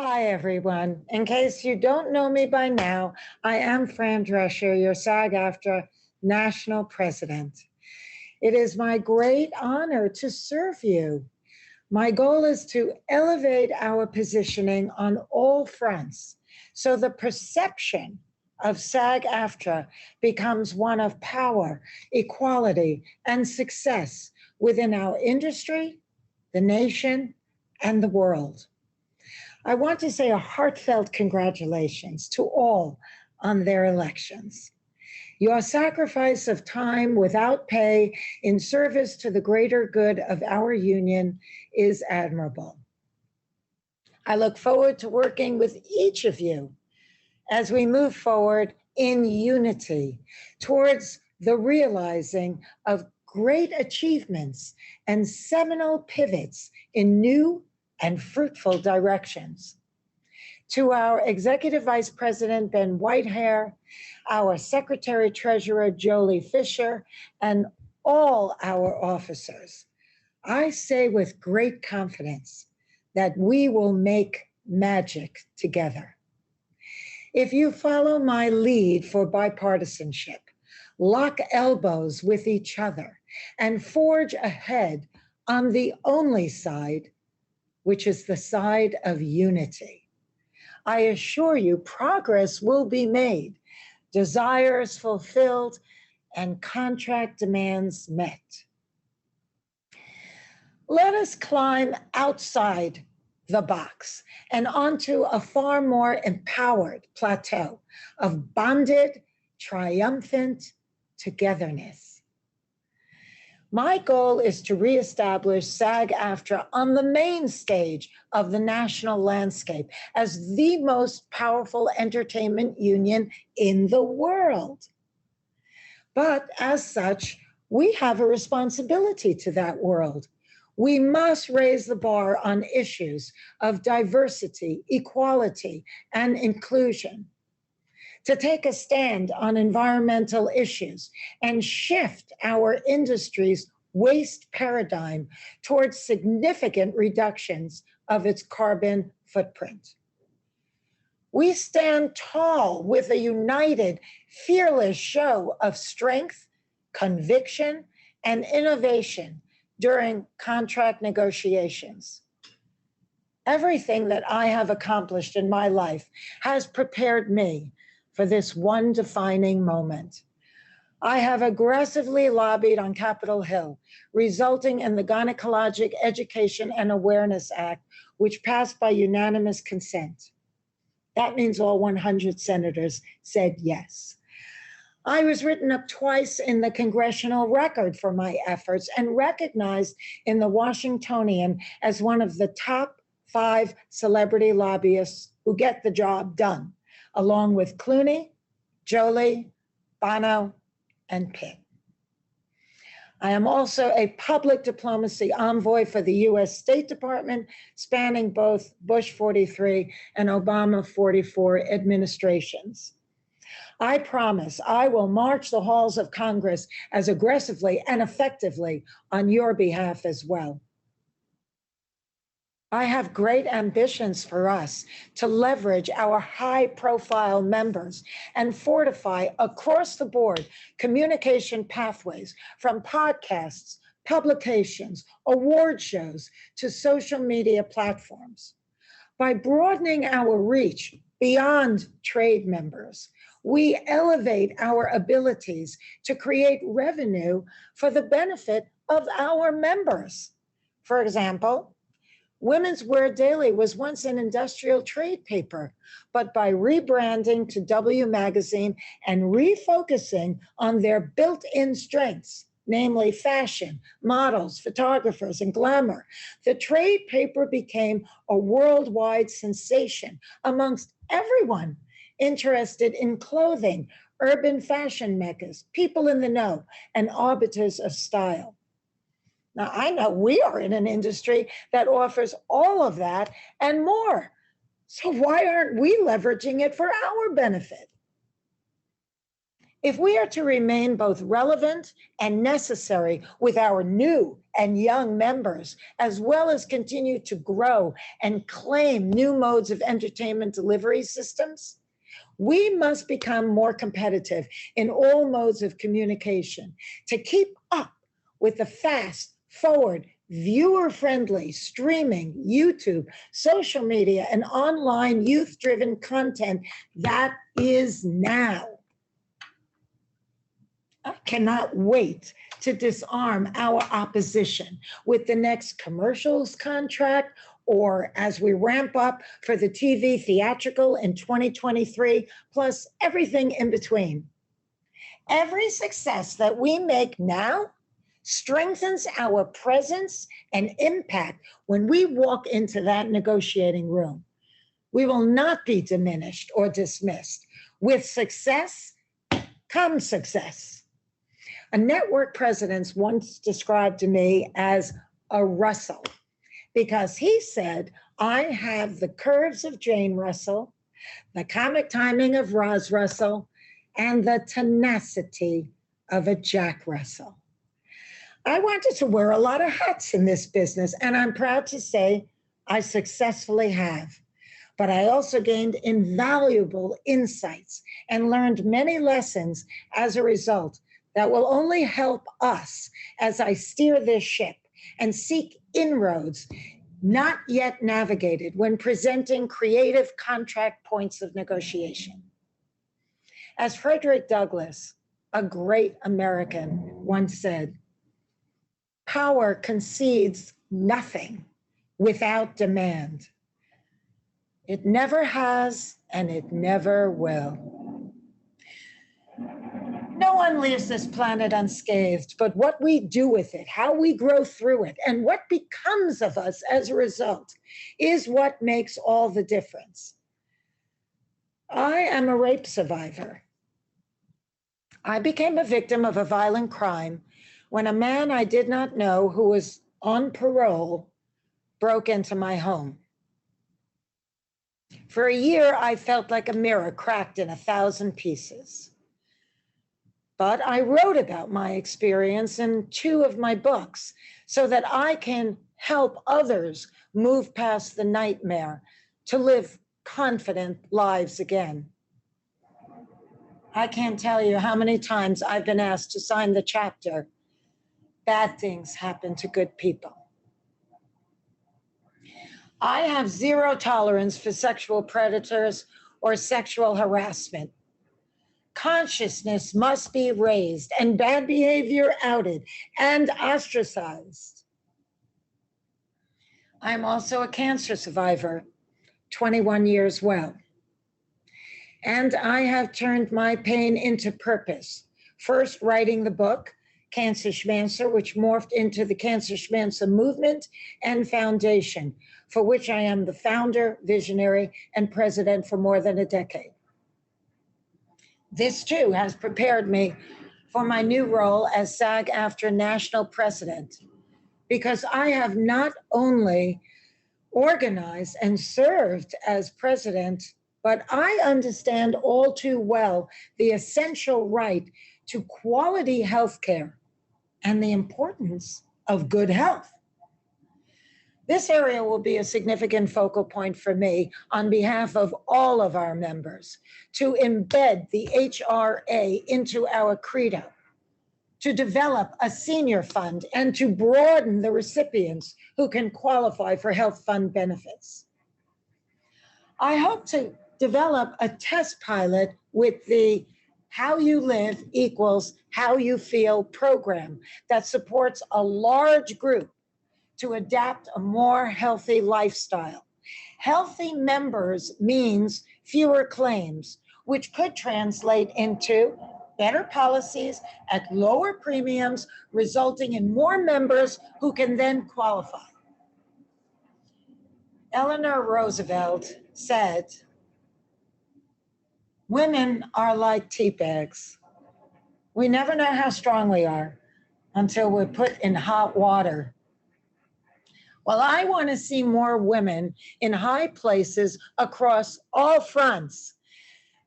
Hi, everyone. In case you don't know me by now, I am Fran Drescher, your SAG-AFTRA National President. It is my great honor to serve you. My goal is to elevate our positioning on all fronts so the perception of SAG-AFTRA becomes one of power, equality, and success within our industry, the nation, and the world. I want to say a heartfelt congratulations to all on their elections. Your sacrifice of time without pay in service to the greater good of our union is admirable. I look forward to working with each of you as we move forward in unity towards the realizing of great achievements and seminal pivots in new and fruitful directions. To our Executive Vice President, Ben Whitehair, our Secretary Treasurer, Jolie Fisher, and all our officers, I say with great confidence that we will make magic together. If you follow my lead for bipartisanship, lock elbows with each other, and forge ahead on the only side, which is the side of unity, I assure you progress will be made, desires fulfilled, and contract demands met. Let us climb outside the box and onto a far more empowered plateau of bonded, triumphant togetherness. My goal is to reestablish SAG-AFTRA on the main stage of the national landscape as the most powerful entertainment union in the world. But as such, we have a responsibility to that world. We must raise the bar on issues of diversity, equality, and inclusion, to take a stand on environmental issues and shift our industry's waste paradigm towards significant reductions of its carbon footprint. We stand tall with a united, fearless show of strength, conviction, and innovation during contract negotiations. Everything that I have accomplished in my life has prepared me for this one defining moment. I have aggressively lobbied on Capitol Hill, resulting in the Gynecologic Education and Awareness Act, which passed by unanimous consent. That means all 100 senators said yes. I was written up twice in the Congressional Record for my efforts and recognized in the Washingtonian as one of the top 5 celebrity lobbyists who get the job done, along with Clooney, Jolie, Bono, and Pitt. I am also a public diplomacy envoy for the U.S. State Department, spanning both Bush 43 and Obama 44 administrations. I promise I will march the halls of Congress as aggressively and effectively on your behalf as well. I have great ambitions for us to leverage our high-profile members and fortify across the board communication pathways from podcasts, publications, award shows to social media platforms. By broadening our reach beyond trade members, we elevate our abilities to create revenue for the benefit of our members. For example, Women's Wear Daily was once an industrial trade paper, but by rebranding to W Magazine and refocusing on their built-in strengths, namely fashion, models, photographers, and glamour, the trade paper became a worldwide sensation amongst everyone interested in clothing, urban fashion meccas, people in the know, and arbiters of style. Now, I know we are in an industry that offers all of that and more. So why aren't we leveraging it for our benefit? If we are to remain both relevant and necessary with our new and young members, as well as continue to grow and claim new modes of entertainment delivery systems, we must become more competitive in all modes of communication to keep up with the fast, forward, viewer-friendly streaming, YouTube, social media, and online youth-driven content that is now. I cannot wait to disarm our opposition with the next commercials contract, or as we ramp up for the TV theatrical in 2023, plus everything in between. Every success that we make now strengthens our presence and impact when we walk into that negotiating room. We will not be diminished or dismissed. With success comes success. A network president once described to me as a Russell, because he said, I have the curves of Jane Russell, the comic timing of Roz Russell, and the tenacity of a Jack Russell. I wanted to wear a lot of hats in this business, and I'm proud to say I successfully have. But I also gained invaluable insights and learned many lessons as a result that will only help us as I steer this ship and seek inroads not yet navigated when presenting creative contract points of negotiation. As Frederick Douglass, a great American, once said, power concedes nothing without demand. It never has, and it never will. No one leaves this planet unscathed, but what we do with it, how we grow through it, and what becomes of us as a result is what makes all the difference. I am a rape survivor. I became a victim of a violent crime when a man I did not know, who was on parole, broke into my home. For a year, I felt like a mirror cracked in 1,000 pieces. But I wrote about my experience in 2 of my books so that I can help others move past the nightmare to live confident lives again. I can't tell you how many times I've been asked to sign the chapter, "Bad things happen to good people." I have zero tolerance for sexual predators or sexual harassment. Consciousness must be raised and bad behavior outed and ostracized. I'm also a cancer survivor, 21 years well. And I have turned my pain into purpose. First, writing the book, Cancer Schmancer, which morphed into the Cancer Schmancer movement and foundation, for which I am the founder, visionary, and president for more than a decade. This too has prepared me for my new role as SAG-AFTRA National President, because I have not only organized and served as president, but I understand all too well the essential right to quality health care and the importance of good health. This area will be a significant focal point for me on behalf of all of our members to embed the HRA into our credo, to develop a senior fund, and to broaden the recipients who can qualify for health fund benefits. I hope to develop a test pilot with the How You Live Equals How You Feel program that supports a large group to adapt a more healthy lifestyle. Healthy members means fewer claims, which could translate into better policies at lower premiums, resulting in more members who can then qualify. Eleanor Roosevelt said, "Women are like tea bags. We never know how strong we are until we're put in hot water." Well, I want to see more women in high places across all fronts.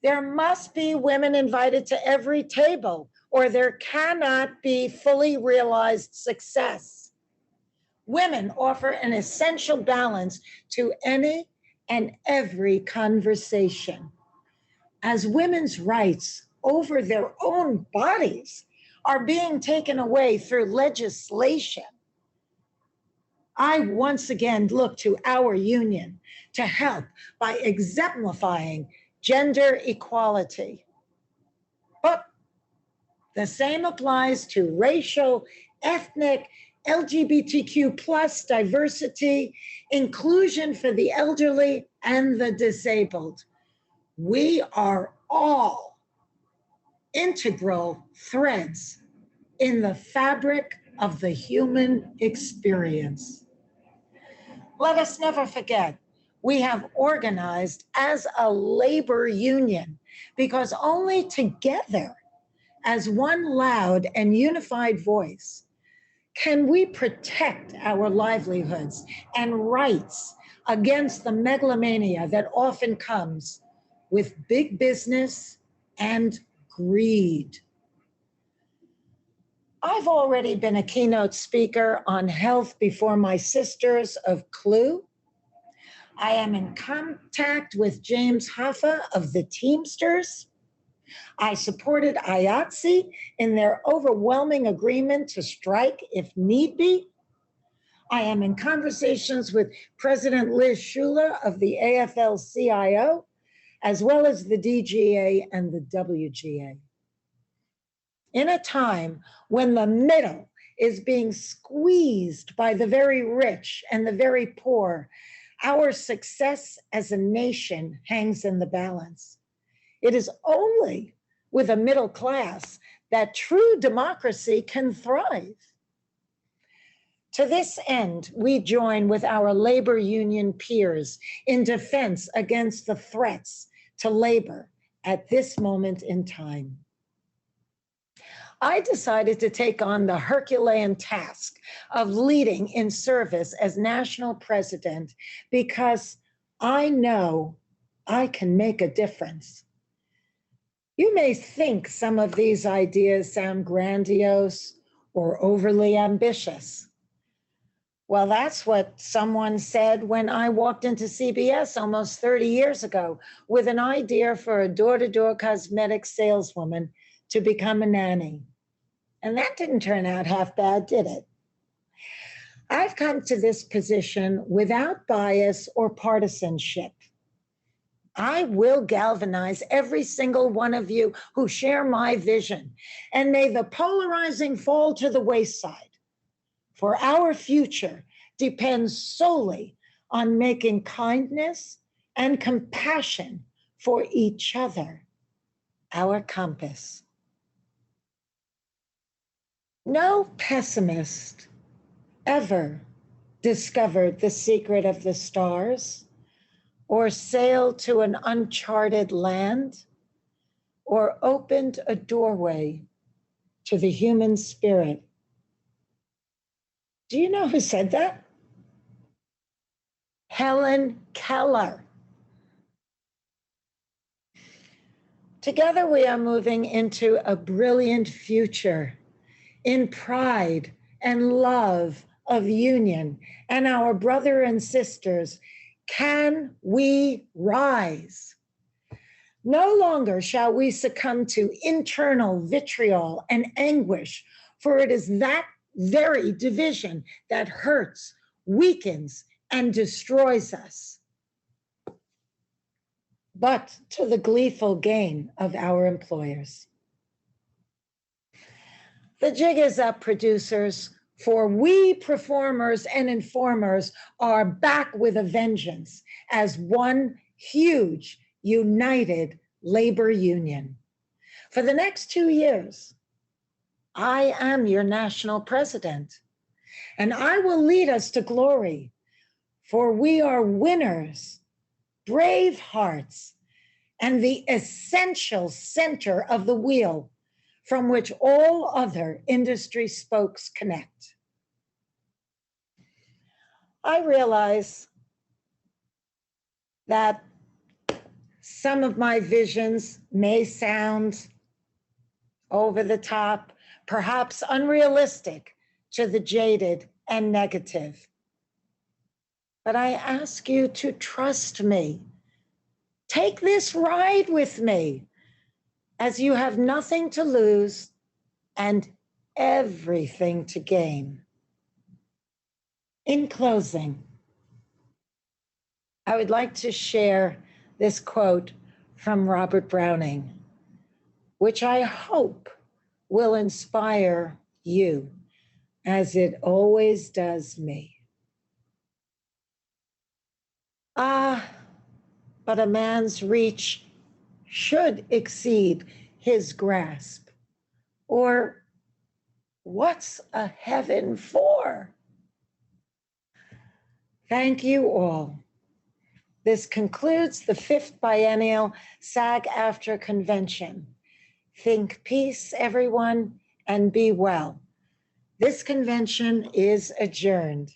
There must be women invited to every table, or there cannot be fully realized success. Women offer an essential balance to any and every conversation. As women's rights over their own bodies are being taken away through legislation, I once again look to our union to help by exemplifying gender equality. But the same applies to racial, ethnic, LGBTQ plus diversity, inclusion for the elderly and the disabled. We are all integral threads in the fabric of the human experience. Let us never forget, we have organized as a labor union because only together, as one loud and unified voice, can we protect our livelihoods and rights against the megalomania that often comes with big business and greed. I've already been a keynote speaker on health before my sisters of CLUE. I am in contact with James Hoffa of the Teamsters. I supported IATSE in their overwhelming agreement to strike if need be. I am in conversations with President Liz Schuler of the AFL-CIO, as well as the DGA and the WGA. In a time when the middle is being squeezed by the very rich and the very poor, our success as a nation hangs in the balance. It is only with a middle class that true democracy can thrive. To this end, we join with our labor union peers in defense against the threats to labor at this moment in time. I decided to take on the Herculean task of leading in service as national president because I know I can make a difference. You may think some of these ideas sound grandiose or overly ambitious. Well, that's what someone said when I walked into CBS almost 30 years ago with an idea for a door-to-door cosmetic saleswoman to become a nanny. And that didn't turn out half bad, did it? I've come to this position without bias or partisanship. I will galvanize every single one of you who share my vision, and may the polarizing fall to the wayside. For our future depends solely on making kindness and compassion for each other our compass. No pessimist ever discovered the secret of the stars, or sailed to an uncharted land, or opened a doorway to the human spirit. Do you know who said that? Helen Keller. Together we are moving into a brilliant future in pride and love of union and our brother and sisters. Can we rise? No longer shall we succumb to internal vitriol and anguish, for it is that very division that hurts, weakens, and destroys us, but to the gleeful gain of our employers. The jig is up, producers, for we performers and informers are back with a vengeance as one huge, united labor union. For the next 2 years, I am your national president, and I will lead us to glory, for we are winners, brave hearts, and the essential center of the wheel from which all other industry spokes connect. I realize that some of my visions may sound over the top, perhaps unrealistic to the jaded and negative. But I ask you to trust me. Take this ride with me, as you have nothing to lose and everything to gain. In closing, I would like to share this quote from Robert Browning, which I hope will inspire you, as it always does me. Ah, but a man's reach should exceed his grasp. Or what's a heaven for? Thank you all. This concludes the 5th biennial SAG-AFTRA Convention. Think peace, everyone, and be well. This convention is adjourned.